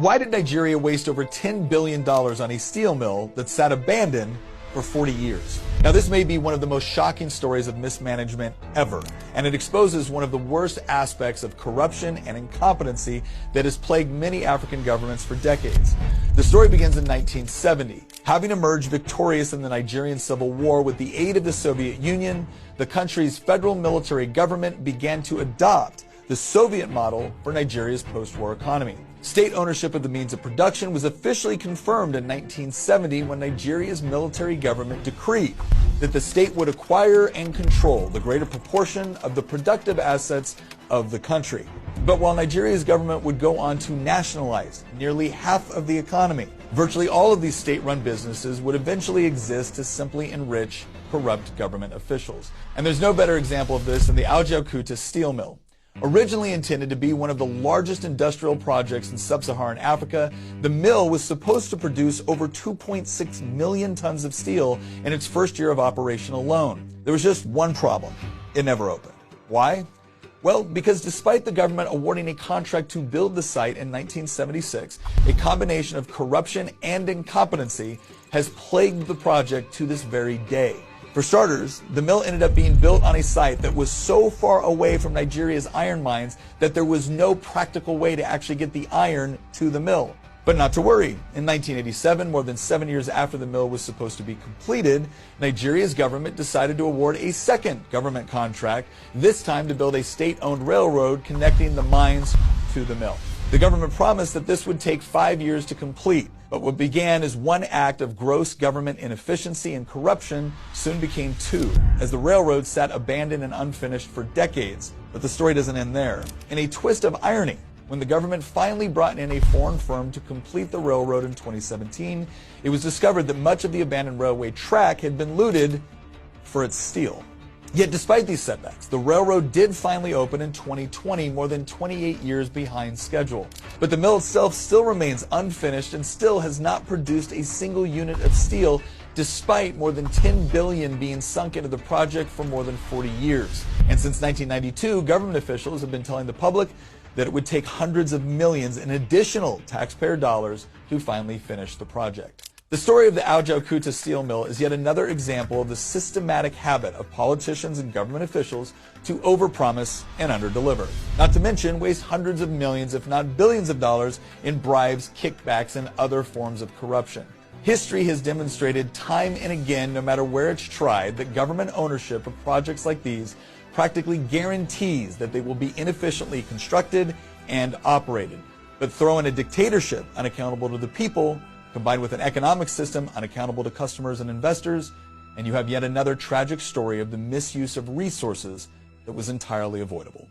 Why did Nigeria waste over $10 billion on a steel mill that sat abandoned for 40 years? Now, this may be one of the most shocking stories of mismanagement ever, and it exposes one of the worst aspects of corruption and incompetency that has plagued many African governments for decades. The story begins in 1970. Having emerged victorious in the Nigerian Civil War with the aid of the Soviet Union, the country's federal military government began to adopt the Soviet model for Nigeria's post-war economy. State ownership of the means of production was officially confirmed in 1970 when Nigeria's military government decreed that the state would acquire and control the greater proportion of the productive assets of the country. But while Nigeria's government would go on to nationalize nearly half of the economy, virtually all of these state-run businesses would eventually exist to simply enrich corrupt government officials. And there's no better example of this than the Ajaokuta steel mill. Originally intended to be one of the largest industrial projects in sub-Saharan Africa, the mill was supposed to produce over 2.6 million tons of steel in its first year of operation alone. There was just one problem: it never opened. Why? Well, because despite the government awarding a contract to build the site in 1976, a combination of corruption and incompetency has plagued the project to this very day. For starters, the mill ended up being built on a site that was so far away from Nigeria's iron mines that there was no practical way to actually get the iron to the mill. But not to worry. In 1987, more than 7 years after the mill was supposed to be completed, Nigeria's government decided to award a second government contract, this time to build a state-owned railroad connecting the mines to the mill. The government promised that this would take 5 years to complete, but what began as one act of gross government inefficiency and corruption soon became two, as the railroad sat abandoned and unfinished for decades. But the story doesn't end there. In a twist of irony, when the government finally brought in a foreign firm to complete the railroad in 2017, it was discovered that much of the abandoned railway track had been looted for its steel. Yet despite these setbacks, the railroad did finally open in 2020, more than 28 years behind schedule. But the mill itself still remains unfinished and still has not produced a single unit of steel, despite more than $10 billion being sunk into the project for more than 40 years. And since 1992, government officials have been telling the public that it would take hundreds of millions in additional taxpayer dollars to finally finish the project. The story of the Ajaokuta steel mill is yet another example of the systematic habit of politicians and government officials to overpromise and underdeliver. Not to mention waste hundreds of millions, if not billions of dollars in bribes, kickbacks, and other forms of corruption. History has demonstrated time and again, no matter where it's tried, that government ownership of projects like these practically guarantees that they will be inefficiently constructed and operated. But throw in a dictatorship unaccountable to the people, combined with an economic system unaccountable to customers and investors, and you have yet another tragic story of the misuse of resources that was entirely avoidable.